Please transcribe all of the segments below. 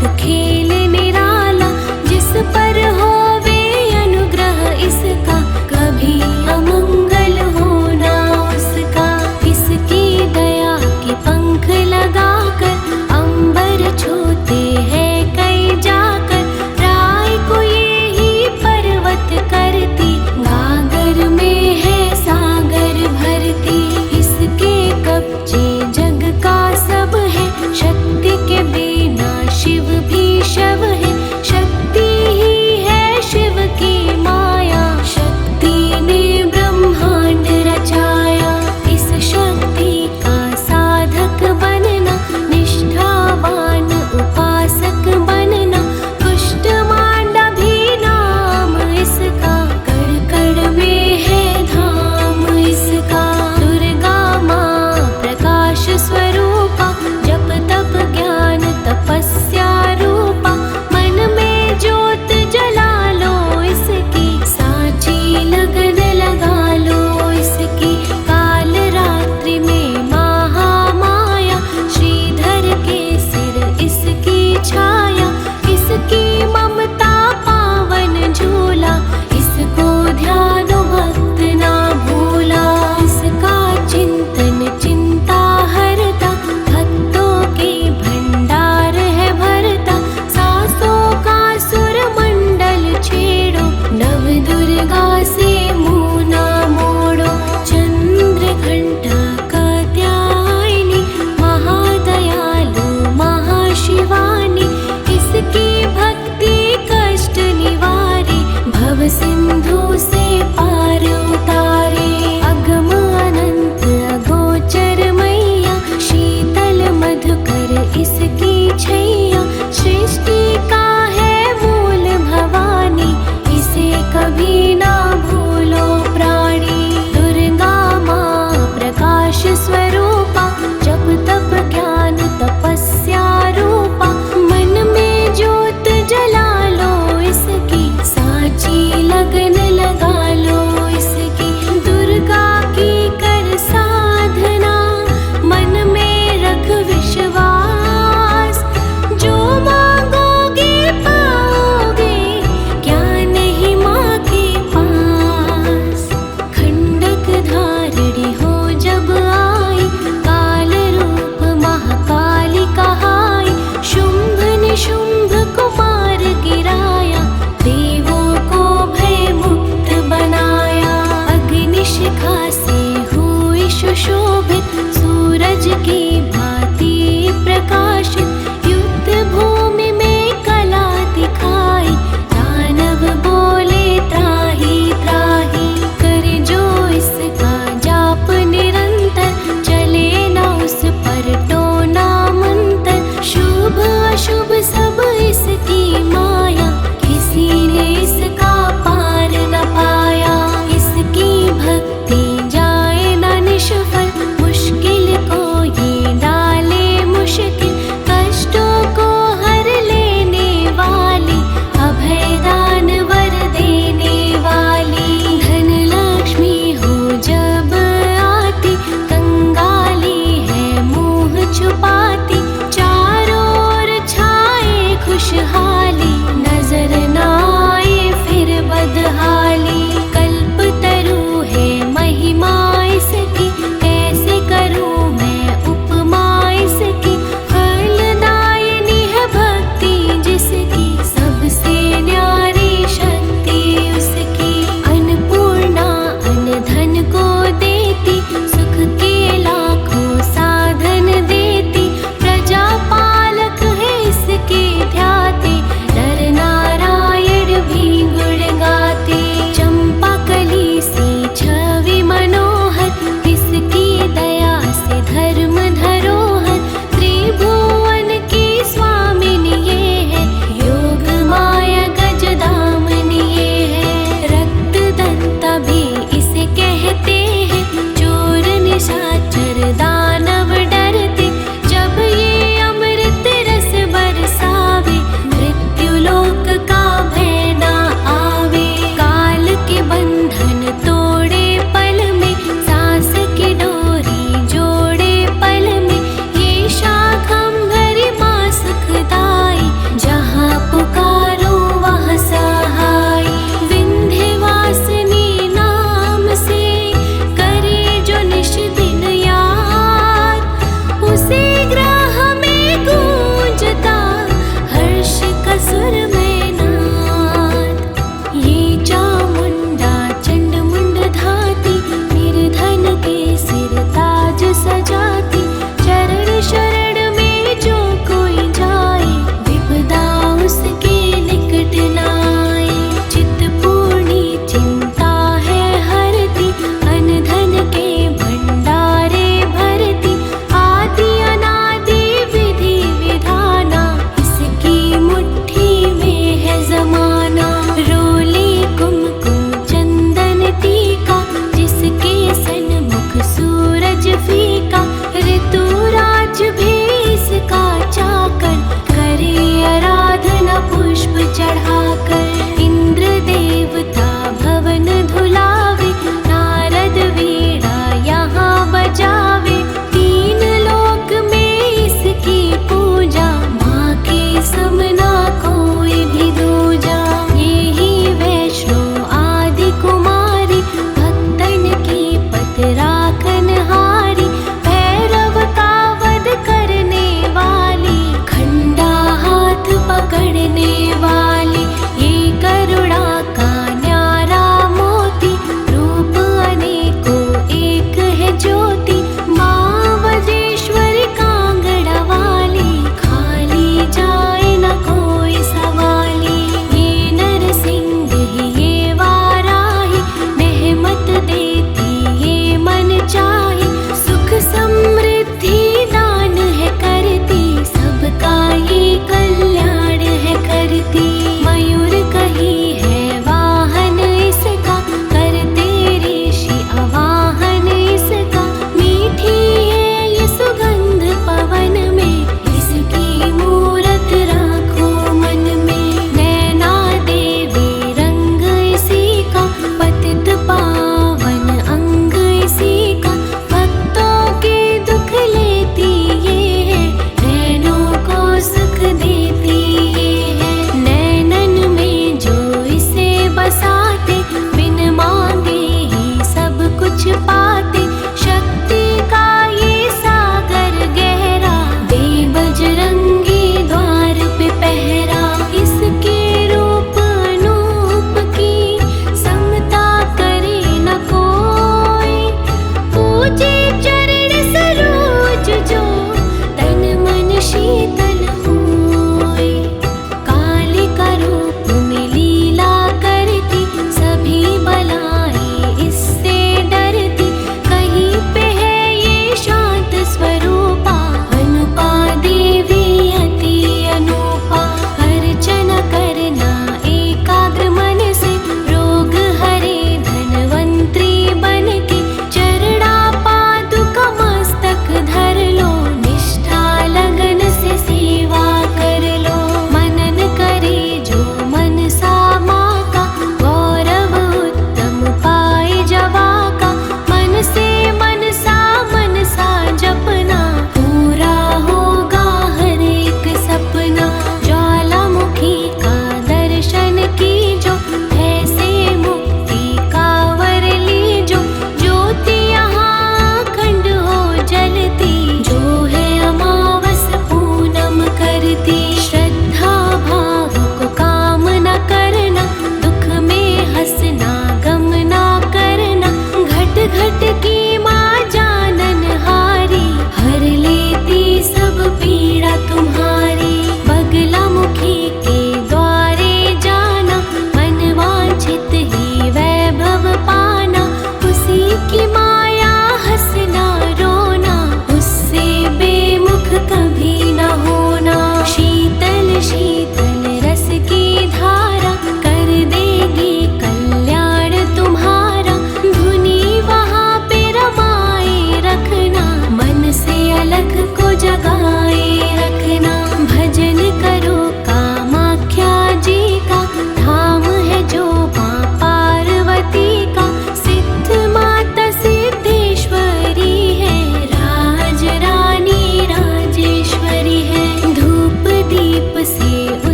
अद्भुत खेल निराला, जिस पर होवे अनुग्रह इसका, कभी अमंगल होना उसका। इसकी दया के पंख लगाकर अंबर छूते हैं कई जाकर, राय को ये ही पर्वत करती, गागर में है सागर भरती। इसके कब्जे जग का सब है, शक्ति के बिना शिव भी शव है। शक्ति ही है शिव की माया, शक्ति ने ब्रह्मांड रचाया। इस शक्ति का साधक बनना, निष्ठावान उपासक बनना, कुष्ठ मांडा भी नाम इसका, कण कण में है धाम इसका। दुर्गा माँ प्रकाश स्वरूपा, जप तप ज्ञान तपस्या रूपा, मन में ज्योत जला लो इसकी, साची लगन लगा लो इसकी। काल रात्रि में महामाया, श्रीधर के सिर इसकी छाया। इसकी ममता पावन झूला, इसको ध्यान भक्त ना भूला। इसका चिंतन चिंता हरता, भक्तों के भंडार है भरता। सासों का सुर मंडल छेड़ो, नव दुर्गा से मुँह ना मोड़ो। चंद्र घंटा कात्यायनी, महादयालु महाशिवानी, इसकी भक्ति कष्ट निवारे, भव सिंधु से पार उतारे। अगम अनंत अगोचर मैया, शीतल मधुकर इसकी छैया। सृष्टि का है मूल भवानी, इसे कभी ना भूलो प्राणी। दुर्गा माँ प्रकाश स्वरूपा, जप तप ज्ञान तपस्या रूपा, मन में ज्योत जला लो इसकी, साची लगन लगा लो इसकी। दुर्गा की कर साधना, मन में रख विश्वास, जो मांगोगे पाओगे, क्या नहीं माँ के पास। खंडक धारिणी हो जब आई, काल रूप महाकाली कहाई। शुंभ निशुंभ को मार गिराया, देवों को भय मुक्त बनाया। अग्निशिखा से हुई सुशोभित, सूरज की भांति प्रकाशित। युद्ध भूमि में कला दिखाई, दानव बोले त्राहि त्राहि। कर जो इसका जाप निरंतर, चले ना उस पर टोना मंतर। शुभ अशुभ सब इसकी माया, किसी ने इसका पार न पाया। इसकी भक्ति जाए ना निष्फल, मुश्किल को ये डाले मुश्किल। कष्टों को हर लेने वाली, अभय दान वर देने वाली। धन लक्ष्मी हो जब आती, कंगाली है मुँह छुपाती। चारों ओर छाए खुशहाली, नजर ना आए फिर बदहाली। कल्पतरु है महिमा इसकी, कैसे करूँ मैं उपमा इसकी। फलदायिनी है भक्ति जिसकी, सबसे न्यारी शक्ति उसकी। अन्नपूर्णा अन्न धन को देती, सुख के लाखों साधन देती। प्रजा पालक है इसके ध्याते,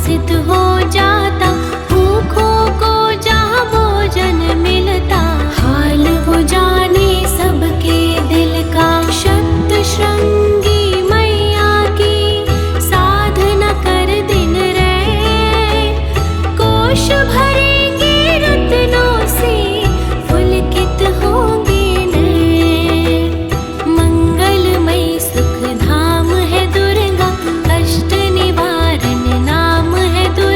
सिद्ध हो जाता, भूखों को जहाँ भोजन मिलता। हाल वो जाने सबके दिल का, शत श्रृंगी मैया की साधना कर दिन रहे। कोश भरेंगे रत्नों से, पुलकित होंगे नैन। मंगलमयी सुख धाम है दुर्गा, कष्ट निवारण नाम है दुर्गा।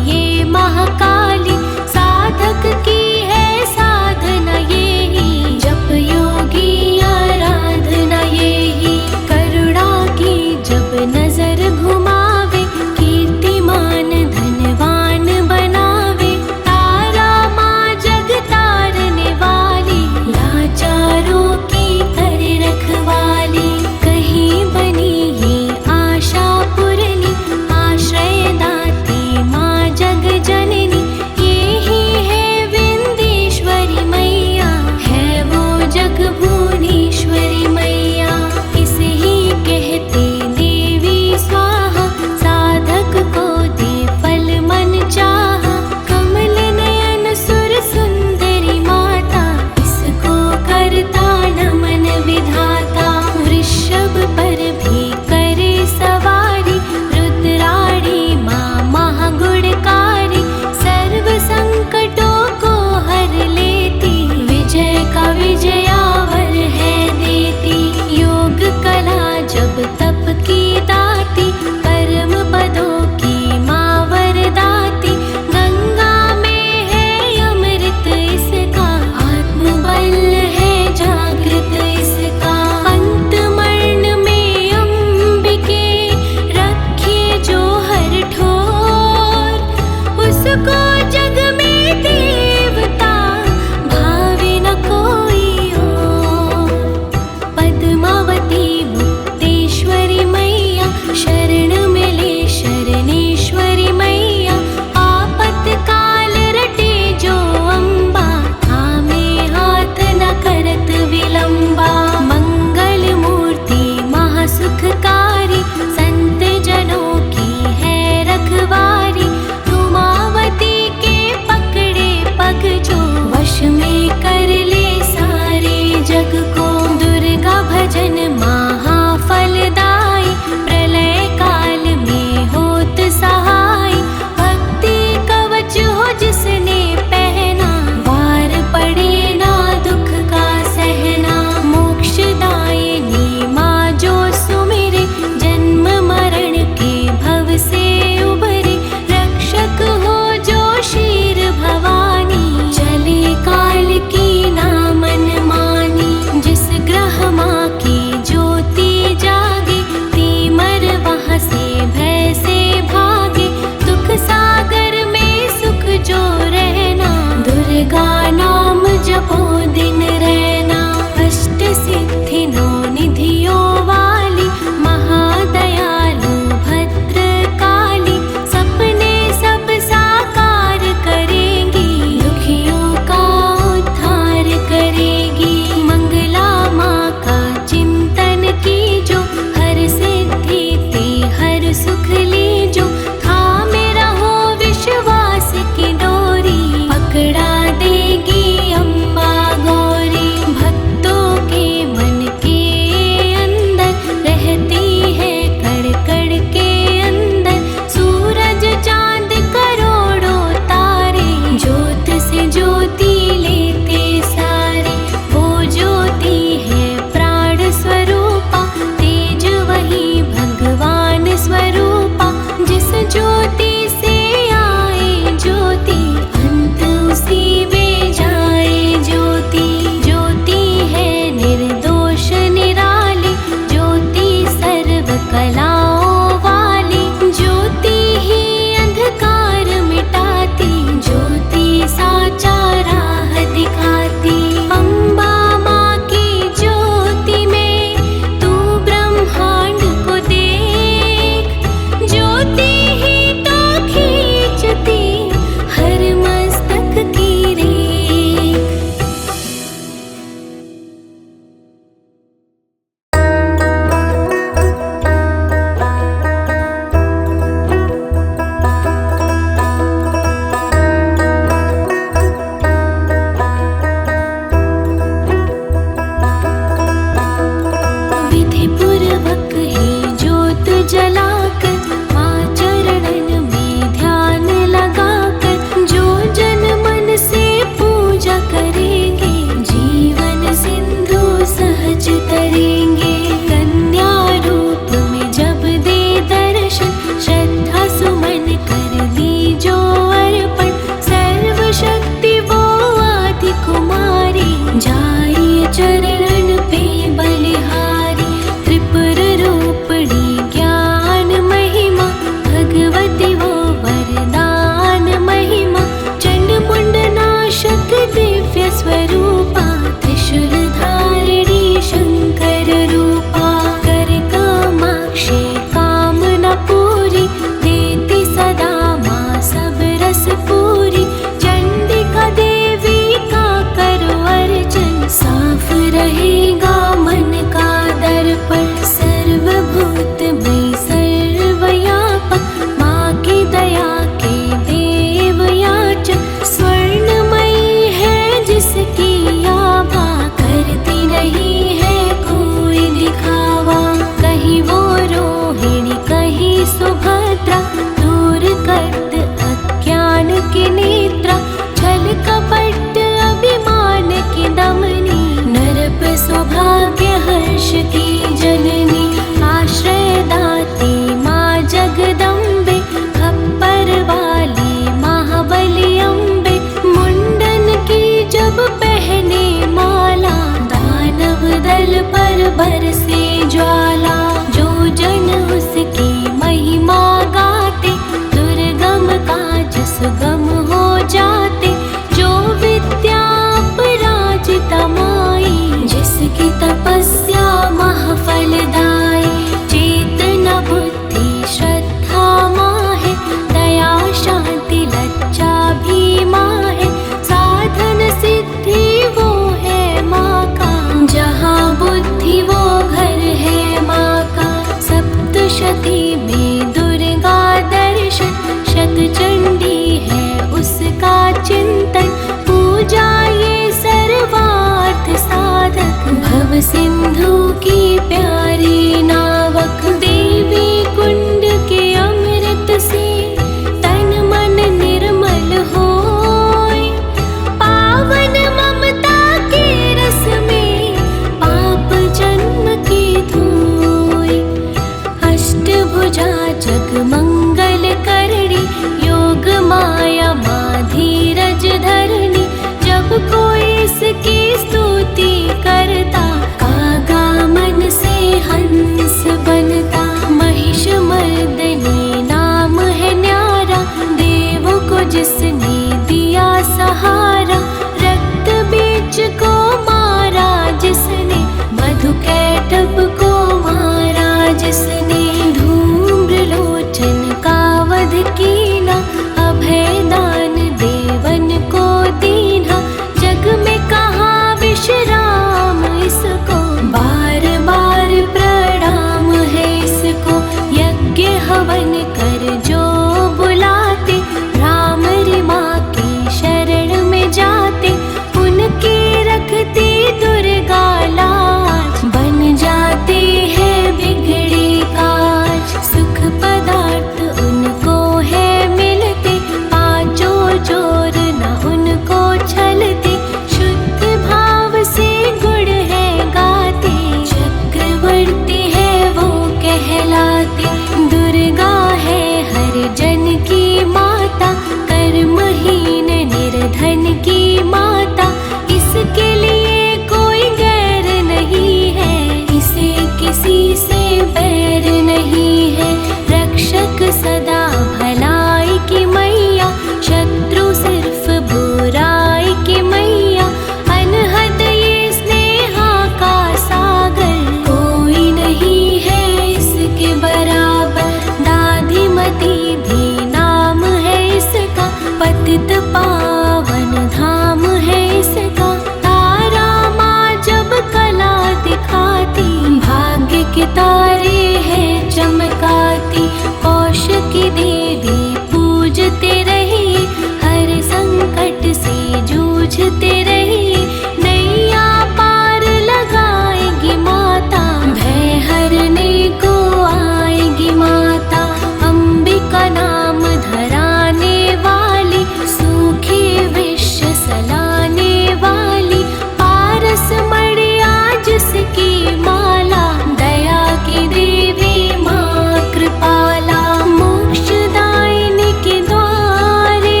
पतित पावन धाम है इसका। तारा माँ जब कला दिखाती, भाग्य के तारे है चमकाती। कौश की देवी पूजते रहिए, हर संकट से जूझते रहिए। नैया पार लगाएगी माता, भय हरने को आएगी माता। अंबिका नाम धराने वाली, सूखे विश्व सलाने वाली। पारस मड़िया जिसकी माला, दया की देवी माँ कृपाला। मोक्षदायिनी के द्वारे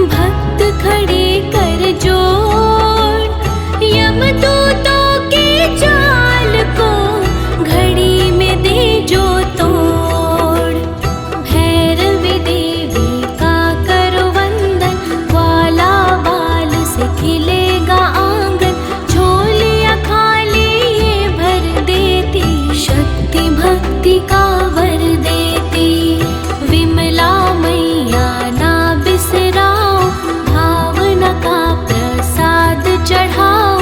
भक्त खड़े कर जोड़, यमदूतों के जाल को घड़ी में दे जो तोड़। भैरवी देवी का करो वंदन, ग्वाला बाल से खिलेगा आंगन। झोलियाँ खाली ये भर देती, शक्ति भक्ति का वर देती। विमला मैया ना बिसराओ, भावना का प्रसाद चढ़ाओ।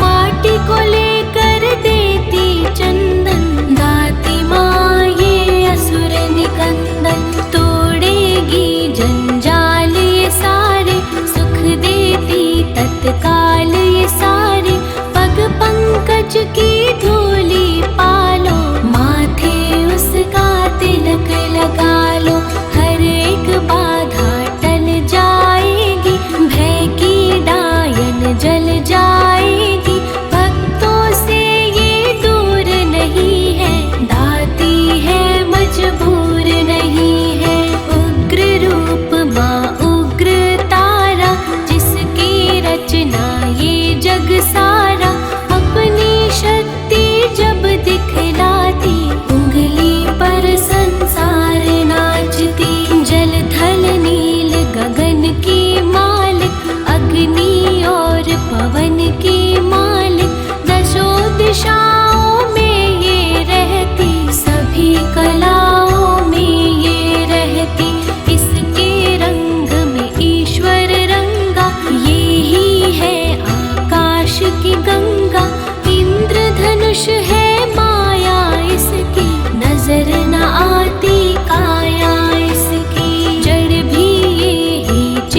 माटी को लेकर देती चंदन, गाती माँ ये असुर निकंदन। तोड़ेगी जंजाल ये सारे, सुख देती तत्काल ये सारे। पग पंकज की धूली पालो, माथे उसका तिलक लगा लो। हर एक बाधा टल जाएगी, भय की डायन जल जाएगी। भक्तों से ये दूर नहीं है, दाती है मजबूर नहीं है। उग्र रूप माँ उग्र तारा, जिसकी रचना ये जग सारा। अपनी शक्ति जब दिखलाती, उंगली पर संसार नाचती। जल थल नील गगन की मालिक, अग्नि और पवन की मालिक। दशों दिशाओं में ये रहती, सभी कलाओं में ये रहती। इसके रंग में ईश्वर रंगा, ये ही है आकाश की गंगा। इंद्रधनुष है माया इसकी, नजर न आती काया इसकी। जड़ भी ये ही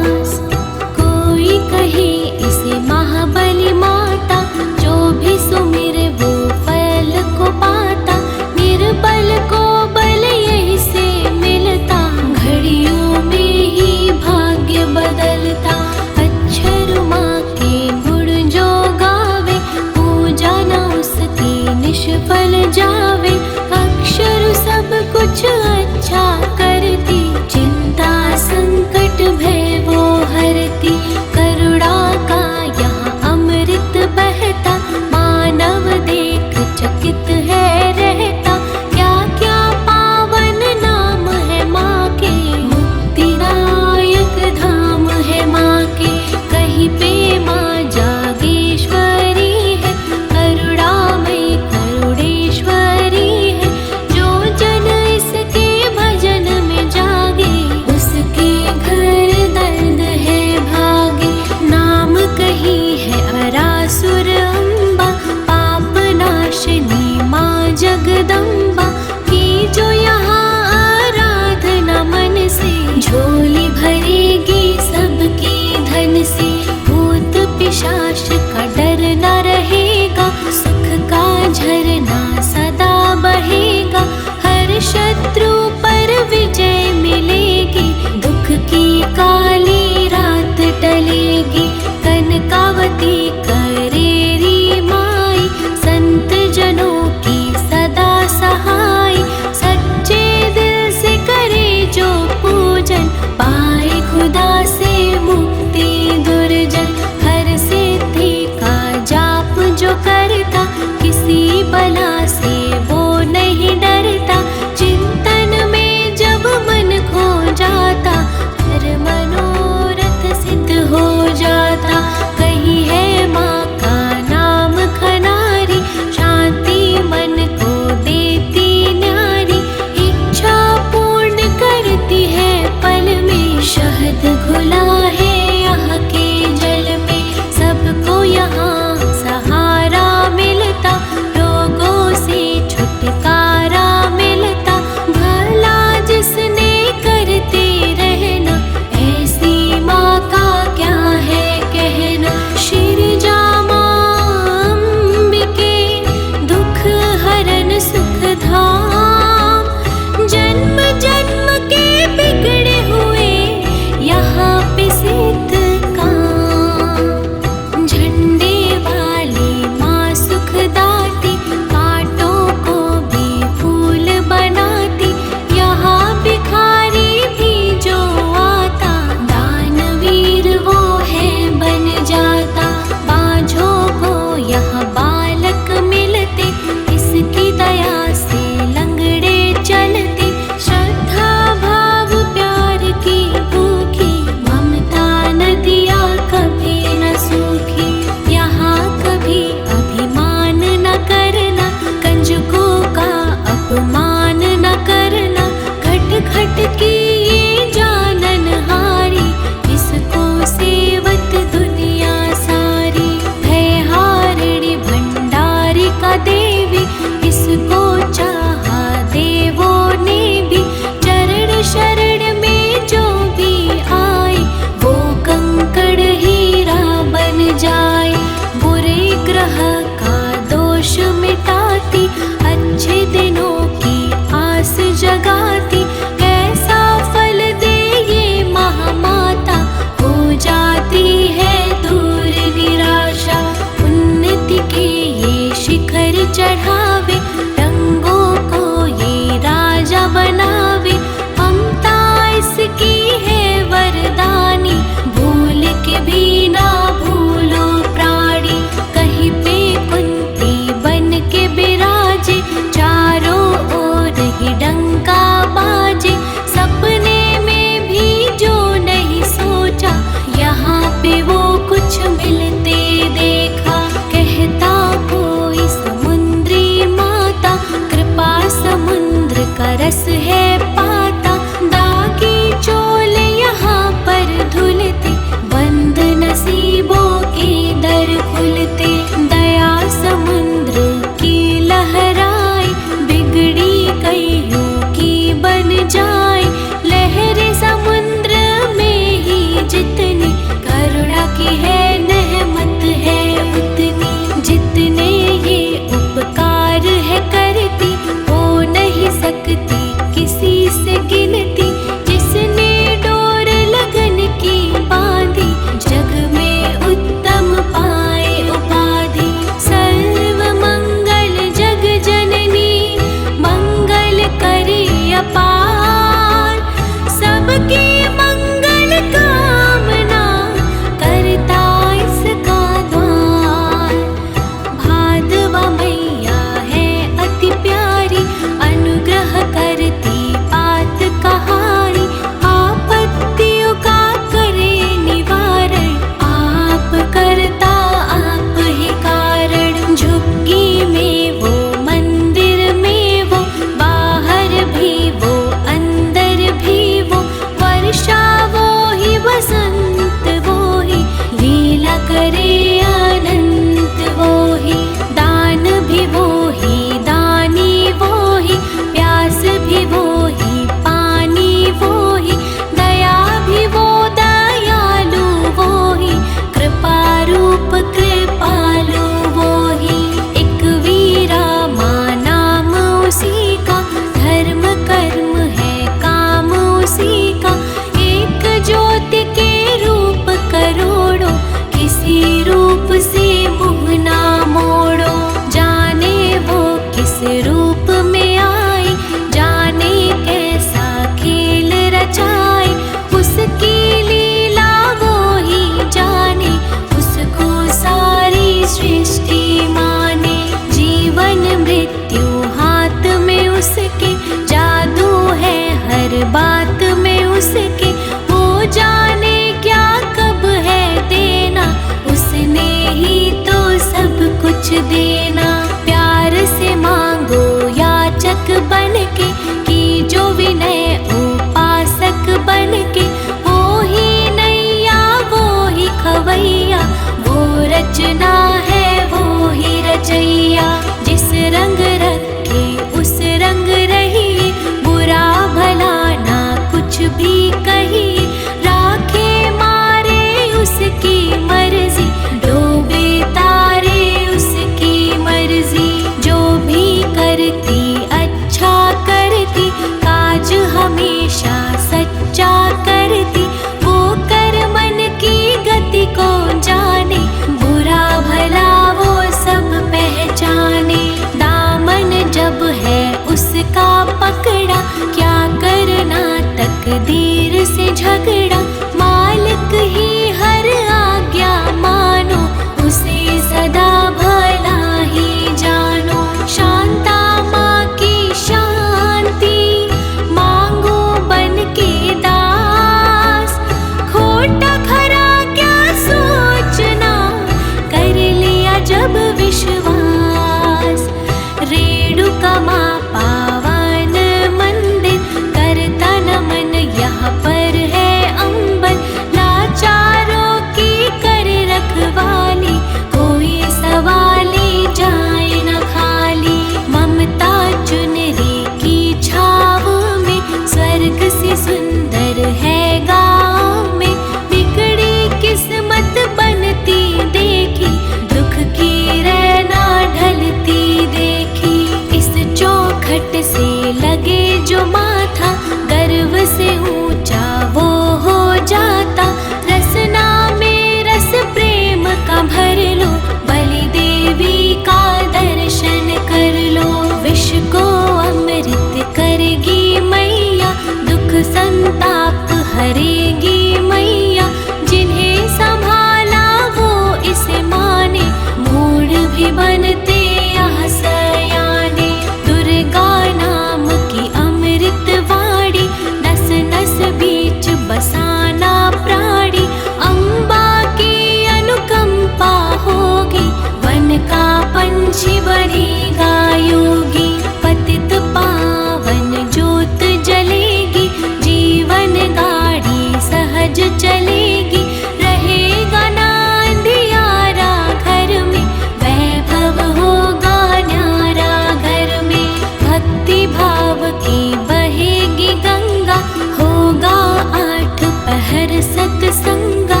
भरेगी मैया, जिन्हें संभाला वो इसे माने, मूड भी बनते यहाँ सयाने। दुर्गा नाम की अमृत वाणी, नस नस बीच बसाना प्राणी। अम्बा की अनुकंपा होगी, वन का पंछी बनेगा योगी। पतित पावन ज्योत जलेगी, जीवन गाड़ी सहज चलेगी। रहेगा ना अंधियारा घर में, वैभव होगा न्यारा घर में। भक्ति भाव की बहेगी गंगा, होगा 8 पहर सत्संगा।